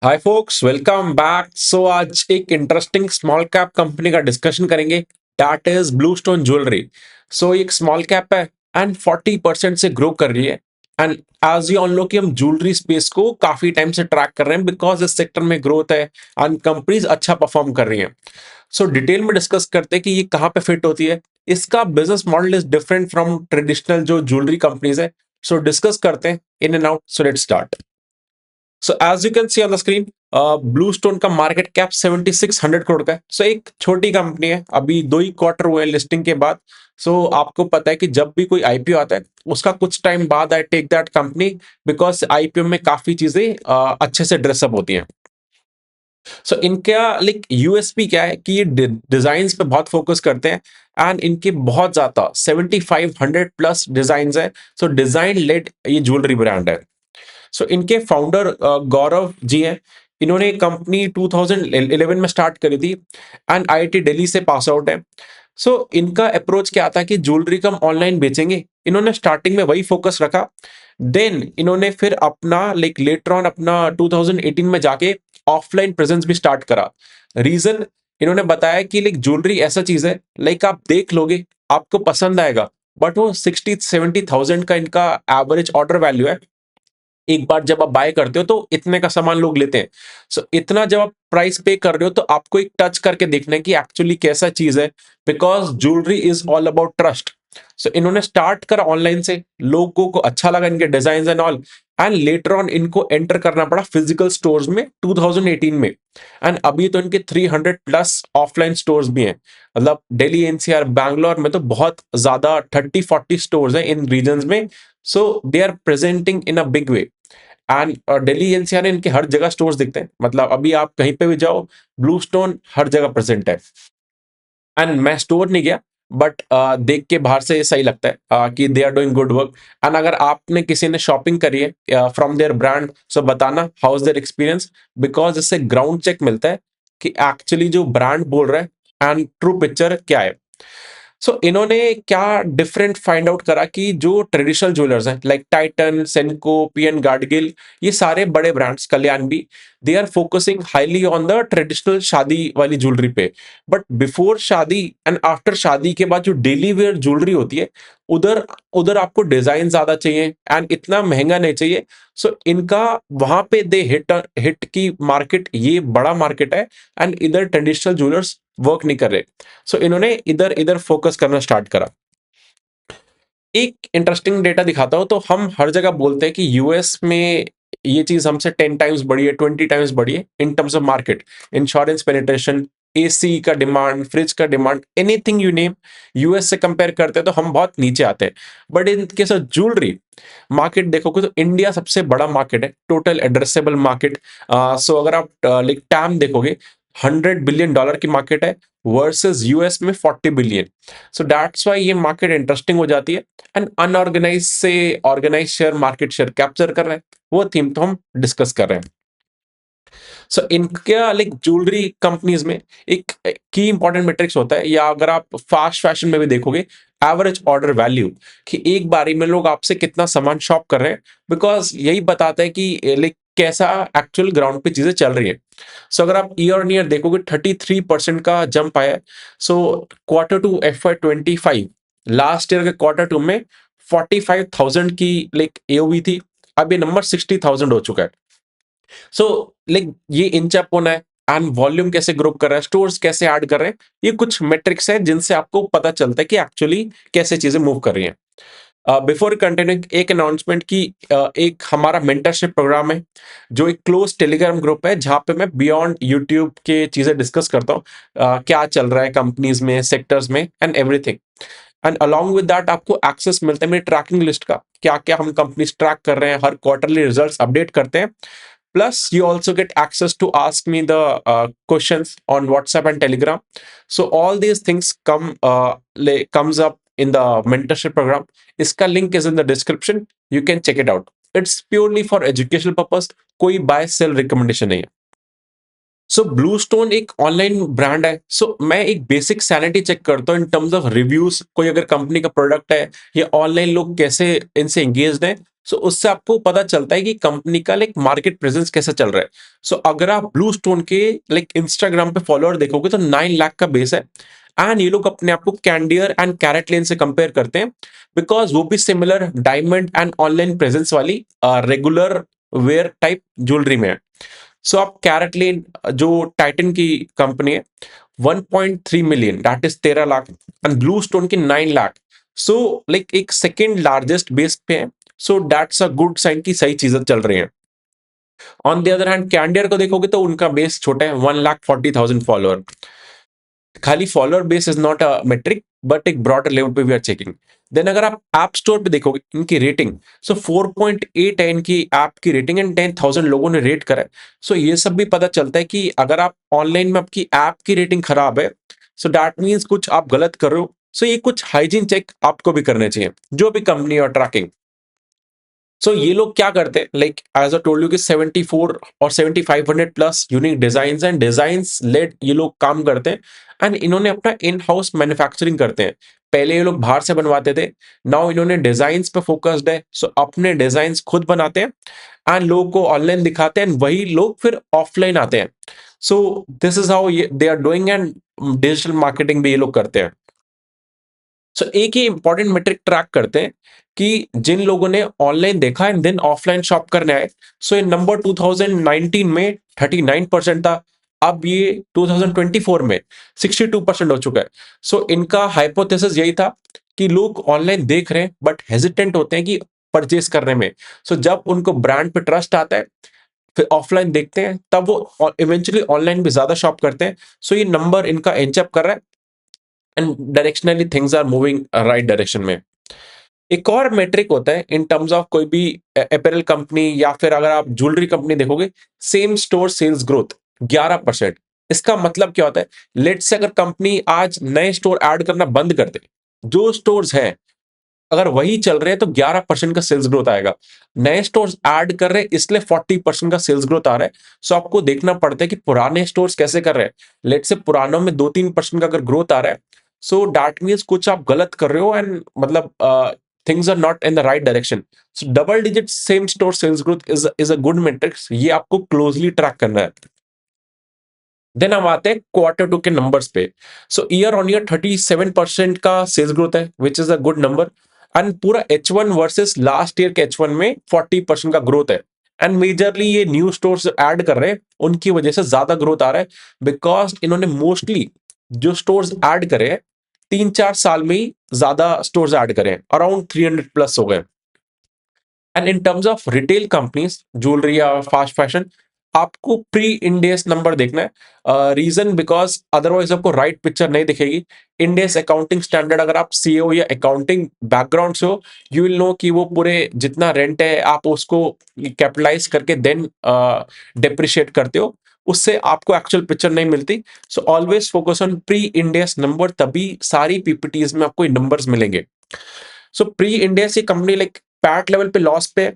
हाय folks, welcome back. So आज एक interesting small cap company का डिस्कशन करेंगे। That is Blue Stone jewellery. So एक स्मॉल कैप है एंड 40% से ग्रो कर रही है। And as you all know कि हम ज्वेलरी स्पेस को काफी टाइम से ट्रैक कर रहे हैं बिकॉज इस सेक्टर में ग्रोथ है एंड कंपनीज अच्छा परफॉर्म कर रही हैं। सो डिटेल में डिस्कस करते हैं कि ये कहाँ पे फिट होती है। इसका business model is different from traditional जो ज्वेलरी कंपनीज है। सो डिस्कस करते हैं in and out. So let's start. So as you can see on the screen, Blue Stone का मार्केट कैप 7600 करोड़ का है। सो एक छोटी कंपनी है, अभी 2 ही क्वार्टर हुए लिस्टिंग के बाद। सो आपको पता है कि जब भी कोई आईपीओ आता है उसका कुछ टाइम बाद I take that company, because IPO में काफी चीजें अच्छे से ड्रेसअप होती हैं। सो इनका लाइक यूएसपी क्या है कि ये डिजाइन पे बहुत फोकस करते हैं एंड इनके बहुत ज्यादा 7500 प्लस डिजाइन है। सो डिजाइन लेड ये ज्वेलरी ब्रांड है। सो इनके फाउंडर गौरव जी हैं। इन्होंने कंपनी 2011 में स्टार्ट करी थी एंड आईआईटी दिल्ली से पास आउट है। सो इनका अप्रोच क्या था कि ज्वेलरी का हम ऑनलाइन बेचेंगे। इन्होंने स्टार्टिंग में वही फोकस रखा। देन इन्होंने फिर अपना लाइक लेटर ऑन अपना 2018 में जाके ऑफलाइन प्रेजेंस भी स्टार्ट करा। रीजन, इन्होंने बताया कि लाइक ज्वेलरी ऐसा चीज है, लाइक आप देख लोगे, आपको पसंद आएगा, बट वो 60-70 थाउजेंड का इनका एवरेज ऑर्डर वैल्यू है। एक बार जब आप बाय करते हो तो इतने का सामान लोग लेते हैं। सो इतना जब आप प्राइस पे कर रहे हो तो आपको एक टच करके देखना है कि एक्चुअली कैसा चीज है, because jewellery is all about trust. So इन्होंने स्टार्ट करा ऑनलाइन से, लोगों को अच्छा लगा इनके design and all, and later on इनको एंटर करना पड़ा फिजिकल स्टोर्स में 2018 में। एंड अभी तो इनके 300 प्लस ऑफलाइन स्टोर्स भी हैं। मतलब दिल्ली एनसीआर बैंगलोर में तो बहुत ज्यादा 30-40 स्टोर्स हैं इन रीजन में। So they are presenting in a big way. And Delhi NCR इनके हर जगह स्टोर्स दिखते हैं। मतलब अभी आप कहीं पे भी जाओ, ब्लू स्टोन हर जगह प्रेजेंट है। एंड मैं स्टोर नहीं गया, बट देख के बाहर से सही लगता है कि they are doing good work. And अगर आपने किसी ने शॉपिंग करी है फ्रॉम देयर ब्रांड, सो बताना how is their experience, because इससे ग्राउंड चेक मिलता है कि एक्चुअली जो ब्रांड बोल रहा है एंड ट्रू पिक्चर क्या है। सो इन्होंने क्या डिफरेंट फाइंड आउट करा कि जो ट्रेडिशनल ज्वेलर्स हैं like Titan, Senco, P N Gadgil, ये सारे बड़े ब्रांड्स, कल्याण भी, they are focusing highly on the traditional शादी वाली ज्वेलरी पे। बट बिफोर शादी एंड आफ्टर शादी के बाद जो डेली वेयर ज्वेलरी होती है, उधर उधर आपको डिजाइन ज्यादा चाहिए एंड इतना महंगा नहीं चाहिए। सो इनका वहां पे दे हिट हिट की मार्केट, ये बड़ा मार्केट है एंड इधर ट्रेडिशनल ज्वेलर्स वर्क नहीं कर रहे। सो इन्होंने इधर इधर फोकस करना स्टार्ट करा। एक इंटरेस्टिंग डेटा दिखाता हूं, तो हम हर जगह बोलते हैं कि यूएस में ये चीज हमसे 10 टाइम्स बढ़ी है, 20 टाइम्स बढ़ी है in terms of market. Insurance penetration, AC का डिमांड, फ्रिज का demand, anything you name, US से कंपेयर करते हैं तो हम बहुत नीचे आते हैं। But in case of jewellery market देखोगे तो इंडिया सबसे बड़ा मार्केट है, टोटल एड्रेसेबल मार्केट। सो अगर आप लाइक टैम देखोगे, $100 बिलियन की मार्केट है वर्सेस यूएस में 40 बिलियन। सो दैट्स वाई ये मार्केट इंटरेस्टिंग हो जाती है। एंड अनऑर्गेनाइज से organise share market share capture कर रहे हैं, वो थीम तो हम डिस्कस कर रहे हैं। सो इनका लाइक ज्वेलरी कंपनीज में एक की इंपॉर्टेंट मैट्रिक्स होता है, या अगर आप फास्ट फैशन में भी देखोगे, एवरेज ऑर्डर वैल्यू, कि एक बारी में लोग आपसे कितना सामान शॉप कर रहे हैं, बिकॉज यही बताता है कि लाइक कैसा एक्चुअल ग्राउंड पे चीजें चल रही है। सो अगर आप ईयर ऑन ईयर देखोगे, 33% का जंप आया है। सो Q2 FY25, लास्ट ईयर के Q2 में 45,000 की लाइक एओवी थी, अब ये नंबर 60,000 हो चुका है। सो लाइक ये इंच अप होना है एंड वॉल्यूम कैसे ग्रो कर रहा है, स्टोर्स कैसे ऐड कर रहे हैं, ये कुछ मेट्रिक्स हैं जिनसे आपको पता चलता है कि एक्चुअली कैसे चीजें मूव कर रही हैं। बिफोर कंटिन्यूइंग, एक अनाउंसमेंट की, एक हमारा मेंटरशिप प्रोग्राम है जो एक क्लोज टेलीग्राम ग्रुप है, जहां पे मैं बियॉन्ड यूट्यूब के चीजें डिस्कस करता हूँ, क्या चल रहा है कंपनीज में, सेक्टर्स में and everything. And along with that आपको एक्सेस मिलता है मेरी ट्रैकिंग लिस्ट का, क्या क्या हम कंपनीज ट्रैक कर रहे हैं, हर क्वार्टरली रिजल्ट्स अपडेट करते हैं। Plus, you also get access to ask me the questions on WhatsApp and Telegram. So all these things comes up in the mentorship program. इसका link is in the description. You can check it out. It's purely for educational purpose. कोई buy sell recommendation नहीं है। सो blue stone एक online brand है। सो मैं एक basic sanity check करता हूँ इन टर्म्स ऑफ रिव्यूज, कोई अगर कंपनी का प्रोडक्ट है या ऑनलाइन लोग कैसे इनसे एंगेज्ड हैं, सो उससे आपको पता चलता है कि कंपनी का लाइक मार्केट प्रेजेंस कैसा चल रहा है। सो अगर आप ब्लू स्टोन के लाइक इंस्टाग्राम पे फॉलोअर देखोगे तो 9 लाख का बेस है। एंड ये लोग अपने आप को कैंडियर एंड कैरेट लेन से कंपेयर करते हैं, बिकॉज वो भी similar diamond and online presence वाली रेगुलर वेयर टाइप ज्वेलरी में है। सो आप कैरेट लेन जो टाइटन की कंपनी है 1.3 million, that is 13 lakh, and Blue Stone की 9 लाख। सो लाइक एक सेकेंड लार्जेस्ट बेस पे है। So that's a good sign की सही चीजें चल रही हैं। On the other hand Candere को देखोगे तो उनका बेस छोटा है, 1,40,000 फॉलोअर। खाली follower base is not a metric, but एक ब्रॉडर लेवल पे वी आर चेकिंग। देन अगर आप ऐप स्टोर पे देखोगे इनकी रेटिंग, सो 4.8 है इनकी ऐप की रेटिंग, एंड 10,000 लोगों ने रेट करा है। सो ये सब भी पता चलता है कि अगर आप ऑनलाइन में आपकी ऐप की रेटिंग खराब है, सो दैट मीन्स कुछ आप गलत कर रहे हो। सो ये कुछ हाइजीन चेक आपको भी करने चाहिए, जो भी कंपनी और ट्रैकिंग। सो ये लोग क्या करते हैं, like as I told you कि 74 और 7500 plus unique design and designs led ये लोग काम करते हैं। एंड इन्होंने अपना इन हाउस मैन्युफैक्चरिंग करते हैं। पहले ये लोग बाहर से बनवाते थे, नाउ इन्होंने डिजाइंस पे फोकस्ड है। सो अपने डिजाइंस खुद बनाते हैं एंड लोगों को ऑनलाइन दिखाते हैं, and वही लोग फिर ऑफलाइन आते हैं। So this is how they are doing, and digital marketing भी ये लोग करते हैं। सो एक ही इंपॉर्टेंट मेट्रिक ट्रैक करते हैं कि जिन लोगों ने ऑनलाइन देखा एंड देन ऑफलाइन शॉप करने आए। सो ये नंबर 2019 में 39% था, अब ये 2024 में 62% हो चुका है। सो इनका हाइपोथेसिस यही था कि लोग ऑनलाइन देख रहे हैं बट हेजिटेंट होते हैं कि परचेस करने में। सो जब उनको ब्रांड पे ट्रस्ट आता है, फिर ऑफलाइन देखते हैं, तब वो इवेंचुअली ऑनलाइन भी ज्यादा शॉप करते हैं। सो ये नंबर इनका इंचअप कर रहा है, and directionally things are moving right direction में। एक और मेट्रिक होता है इन टर्म्स ऑफ कोई भी अपैरल कंपनी या फिर अगर आप ज्वेलरी कंपनी देखोगे, सेम स्टोर सेल्स ग्रोथ 11%। इसका मतलब क्या होता है, लेट्स से अगर कंपनी आज नए स्टोर ऐड करना बंद कर दे, जो स्टोर्स हैं अगर वही चल रहे हैं तो 11% का सेल्स ग्रोथ आएगा। नए स्टोर्स ऐड कर रहे हैं इसलिए 40% का सेल्स ग्रोथ आ रहा है। सो आपको देखना पड़ता है कि पुराने स्टोर्स कैसे कर रहे हैं। लेट से पुरानों में 2-3% का अगर ग्रोथ आ रहा है, सो दैट मीन्स कुछ आप गलत कर रहे हो, एंड मतलब things are not in the right direction. So double digit same store sales growth is a good metrics, ये आपको क्लोजली ट्रैक करना है। देन हम आते हैं क्वार्टर टू के नंबर्स पे। सो ईयर ऑन ईयर 37% का सेल्स ग्रोथ है, which is a good number. And पूरा H1 वर्सेस लास्ट ईयर के H1 में 40% का ग्रोथ है। एंड मेजरली ये न्यू स्टोर्स ऐड कर रहे हैं, उनकी वजह से ज्यादा ग्रोथ आ रहा है, बिकॉज इन्होंने मोस्टली जो स्टोर्स ऐड करे हैं 3-4 साल में ही ज्यादा स्टोर्स ऐड करे हैं, अराउंड 300 प्लस हो गए। And in terms of retail companies, jewellery या फास्ट फैशन, आपको प्री इंडेस नंबर देखना है। रीजन बिकॉज अदरवाइज आपको राइट पिक्चर नहीं दिखेगी। इंडेस अकाउंटिंग स्टैंडर्ड, अगर आप सीए या अकाउंटिंग बैकग्राउंड से हो, यू विल नो कि वो पूरे जितना रेंट है आप उसको कैपिटलाइज करके देन डिप्रिशिएट करते हो, उससे आपको एक्चुअल पिक्चर नहीं मिलती। So always focus on pre Ind AS number, तभी सारी पीपीटीज में आपको नंबर्स मिलेंगे। सो प्री इंडेस ये कंपनी लाइक पैट लेवल पे लॉस पे,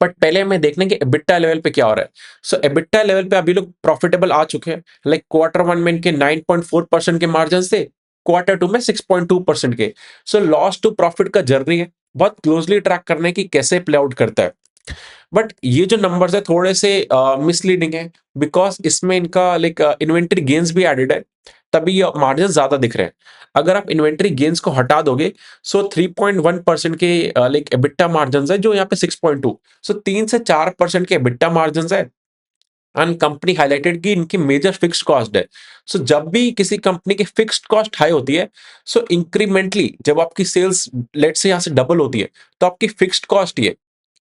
बट पहले हमें देखना है कि एबिटा लेवल पे क्या हो रहा है। सो एबिटा लेवल पे अभी लोग प्रॉफिटेबल आ चुके हैं। लाइक क्वार्टर वन में इनके 9.4% के मार्जिन थे, क्वार्टर टू में 6.2% के। सो लॉस टू प्रॉफिट का जर्नी है, बहुत क्लोजली ट्रैक करने की कैसे प्ले आउट करता है। बट ये जो नंबर्स है थोड़े से मिसलीडिंग है, बिकॉज इसमें इनका लाइक इन्वेंटरी गेन्स भी एडेड है, तभी ये मार्जिन ज्यादा दिख रहे हैं। अगर आप इन्वेंटरी गेन्स को हटा दोगे, सो 3.1% के लाइक एबिटा मार्जिन है, जो यहाँ पे 6.2, सो 3 से 4% के एबिटा मार्जिन है। एंड कंपनी हाईलाइटेड कि इनकी मेजर फिक्स्ड कॉस्ट है। सो जब भी किसी कंपनी की फिक्स्ड कॉस्ट हाई होती है, सो इंक्रीमेंटली जब आपकी सेल्स लेट से यहाँ से डबल होती है, तो आपकी फिक्स्ड कॉस्ट ही है।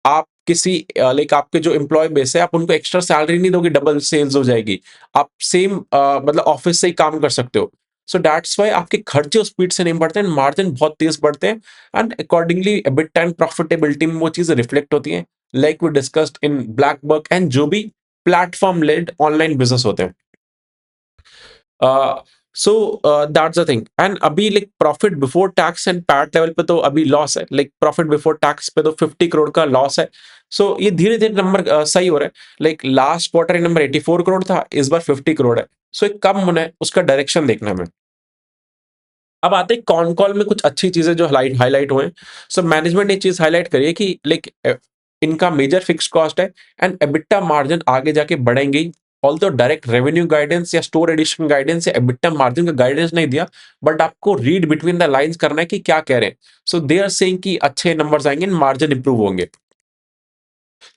आप किसी लाइक आपके जो एम्प्लॉय बेस है, आप उनको एक्स्ट्रा सैलरी नहीं दोगे, डबल सेल्स हो जाएगी। आप सेम मतलब ऑफिस से ही काम कर सकते हो। सो दैट्स वाई आपके खर्चे उस स्पीड से नहीं बढ़ते हैं, मार्जिन बहुत तेज बढ़ते हैं। And accordingly EBITDA and profitability में वो चीजें रिफ्लेक्ट होती हैं, like we discussed in Blackbuck and जो भी प्लेटफॉर्म लेड ऑनलाइन बिजनेस होते हैं। So that's the thing. And अभी like profit before tax and PAT level पे तो अभी लॉस है, लाइक प्रॉफिट बिफोर टैक्स पे तो 50 करोड़ का लॉस है। सो ये धीरे धीरे नंबर सही हो रहा है। Like last quarter number 84 crore था, इस बार 50 करोड़ है। सो एक कम होना है, उसका डायरेक्शन देखना है हमें। अब आते हैं कॉन कॉल में कुछ अच्छी चीजें जो हाइलाइट हाइलाइट हुए। सो मैनेजमेंट ने ये चीज हाइलाइट करी है कि लाइक इनका मेजर फिक्स्ड कॉस्ट है एंड एबिटा मार्जिन आगे जाके बढ़ेंगे ही। ऑल्दो डायरेक्ट रेवेन्यू गाइडेंस या स्टोर एडिशन गाइडेंस या एबिटा मार्जिन का गाइडेंस नहीं दिया, बट आपको रीड बिटवीन द लाइंस करना है कि क्या कह रहे हैं। सो दे आर सेइंग कि अच्छे नंबर्स आएंगे, मार्जिन इंप्रूव होंगे।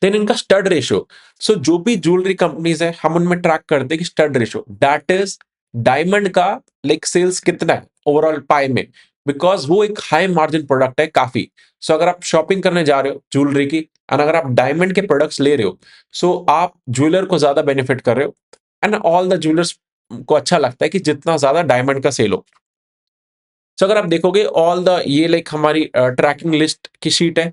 देन इनका स्टड रेशियो। सो जो भी ज्वेलरी कंपनीज है हम उनमें ट्रैक करते हैं कि stud ratio that is diamond का लाइक सेल्स कितना है ओवरऑल पाई में, बिकॉज वो एक हाई मार्जिन प्रोडक्ट है काफी। सो अगर आप शॉपिंग करने जा रहे हो ज्वेलरी की और अगर आप डायमंड के प्रोडक्ट्स ले रहे हो, सो आप ज्वेलर को ज्यादा बेनिफिट कर रहे हो एंड ऑल द ज्वेलर्स को अच्छा लगता है कि जितना ज्यादा डायमंड का सेल हो। सो अगर आप देखोगे ऑल द ये लाइक हमारी ट्रैकिंग लिस्ट की शीट है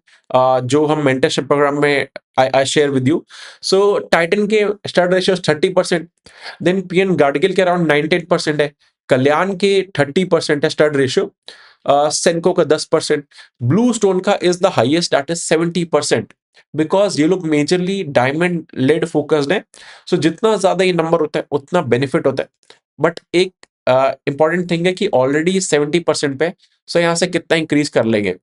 जो हम मेंटरशिप प्रोग्राम में I share with you. So Titan के stud ratio 30%, then PN Gadgil के अराउंड 19% है, कल्याण के 30% है स्टड रेशियो, सेंको का 10%, ब्लू स्टोन का is the highest that is 70%, because ये लोग मेजरली डायमंड लेड फोकस्ड है। सो जितना ज्यादा ये नंबर होता है उतना बेनिफिट होता है, बट एक इंपॉर्टेंट थिंग है कि ऑलरेडी 70% पे, सो यहाँ से कितना इंक्रीज कर लेंगे।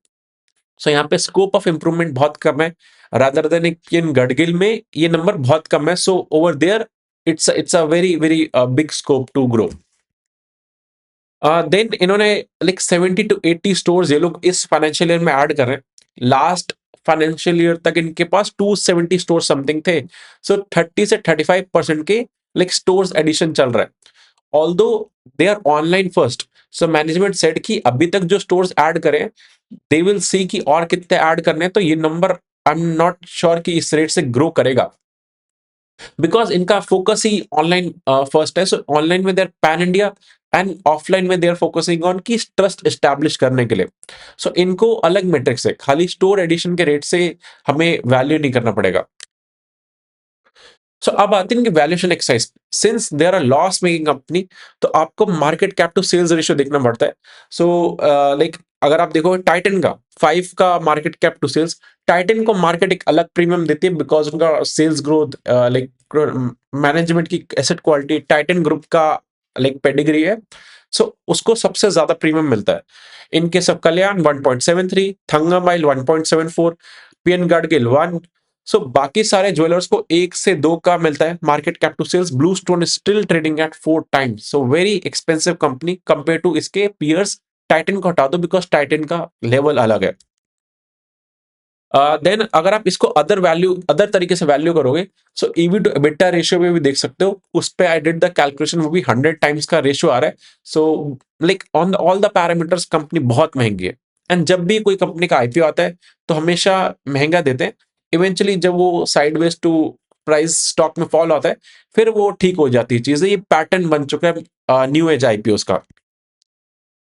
सो यहाँ पे स्कोप ऑफ इंप्रूवमेंट बहुत कम है, रादर देन इन गडगिल में ये नंबर बहुत कम है। So over there it's a very very big scope to grow. Then इन्होंने लाइक 70 to 80 स्टोर्स ये लोग इस फाइनेंशियल ईयर में ऐड कर रहे हैं। लास्ट फाइनेंशियल ईयर तक इनके पास 270 स्टोर समथिंग थे। सो 30 से 35% के लाइक स्टोर्स एडिशन चल रहा है, although they are online first. So management said कि अभी तक जो स्टोर्स ऐड करें दे विल सी कि और कितने ऐड करने हैं, तो ये number I am not sure कि इस रेट से ग्रो करेगा, बिकॉज इनका फोकस ही ऑनलाइन फर्स्ट है। सो ऑनलाइन में देर पैन इंडिया एंड ऑफलाइन में देर फोकसिंग ऑन की ट्रस्ट एस्टैब्लिश करने के लिए। सो इनको अलग मेट्रिक्स है, खाली स्टोर एडिशन के रेट से हमें वैल्यू नहीं करना पड़ेगा। सो अब आती है इनकी valuation exercise. Since they are a loss making company, तो आपको market cap to sales ratio देखना पड़ता है। सो लाइक अगर आप देखो टाइटन का 5 का market cap to sales, Titan को मार्केट एक अलग प्रीमियम देती है बिकॉज उनका सेल्स ग्रोथ लाइक मैनेजमेंट की एसेट क्वालिटी टाइटन ग्रुप का लाइक पेडिग्री है। सो उसको सबसे ज्यादा प्रीमियम मिलता है। इनके सब कल्याण 1.73, थंगामाइल 1.74, पीएन गाडगिल 1। सो बाकी सारे ज्वेलर्स को 1 से 2 का मिलता है market cap to sales. Blue Stone is still trading at 4 times, so very expensive company compare to इसके पियर्स। टाइटन को हटा दो बिकॉज टाइटन का लेवल अलग है। देन अगर आप इसको अदर तरीके से वैल्यू करोगे, सो ईवी टू एबिटा रेशियो में भी देख सकते हो। उस पे आई डिड द कैलकुलेशन, वो भी 100 टाइम्स का रेशियो आ रहा है। So like on all the parameters company बहुत महंगी है। एंड जब भी कोई कंपनी का आईपीओ आता है तो हमेशा महंगा देते हैं, इवेंचुअली जब वो साइडवेज टू प्राइस स्टॉक में फॉल होता है फिर वो ठीक हो जाती है चीजें। ये पैटर्न बन चुका है न्यू एज आईपीओ का।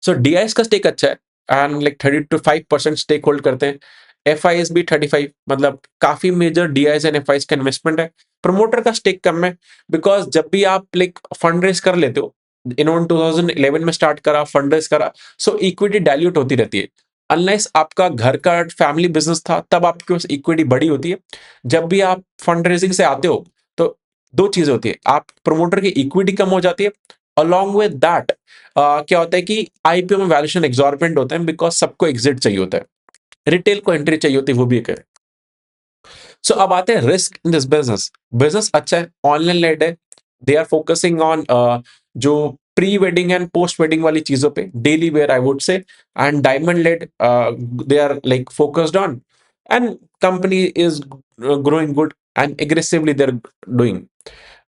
सो डीआईएस का स्टेक अच्छा है and like 30 to 5% stake hold करते हैं। एफआईएस भी 35, मतलब काफी मेजर डीआईएस एंड एफआईएस का इन्वेस्टमेंट है। प्रमोटर का स्टेक कम है बिकॉज जब भी आप लाइक फंड रेज कर लेते हो, इन्होंने 2011 में स्टार्ट करा, फंड रेज करा, सो इक्विटी डाइल्यूट होती रहती है। अनलेस आपका घर का फैमिली बिजनेस था तब आपके पास इक्विटी बड़ी होती है। जब भी आप फंड रेजिंग से आते हो तो दो चीजें होती है, आप प्रमोटर की इक्विटी कम हो जाती है, अलॉन्ग विद दैट क्या होता है कि आईपीओ में वैल्यूएशन एग्जॉर्बिटेंट होता है बिकॉज सबको एग्जिट चाहिए होता है, रिटेल को एंट्री चाहिए होती है, वो भी एक है। सो अब आते हैं risk in this business. Business अच्छा है, ऑनलाइन लेड है, दे आर फोकसिंग ऑन जो pre wedding and post wedding वाली चीजों पे, daily wear I would say, and diamond led they are like focused on, and company is growing good and aggressively they are doing.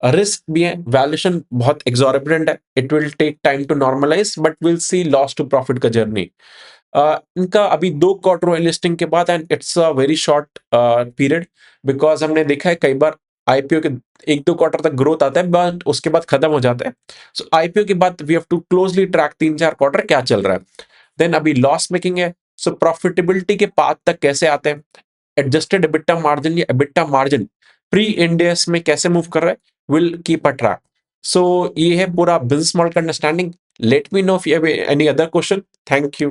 Risk भी है, valuation बहुत exorbitant है, it will take time to normalise but will see loss to profit का journey. इनका अभी 2 quarter हुए listing के बाद and it's a very short period, because हमने देखा है कई बार आईपीओ के 1-2 क्वार्टर तक ग्रोथ आता है बट उसके बाद खत्म हो जाता है। सो आईपीओ के बाद we have to closely track 3-4 quarter क्या चल रहा है। देन अभी लॉस मेकिंग है, सो प्रॉफिटेबिलिटी के पाथ तक कैसे आते हैं, एडजस्टेड एबिटा मार्जिन या एबिटा मार्जिन प्री इंडेस में कैसे मूव कर रहा है, विल कीप अ ट्रैक। सो ये है पूरा बिजनेस मॉडल का understanding. Let me know if you have any other question. Thank you.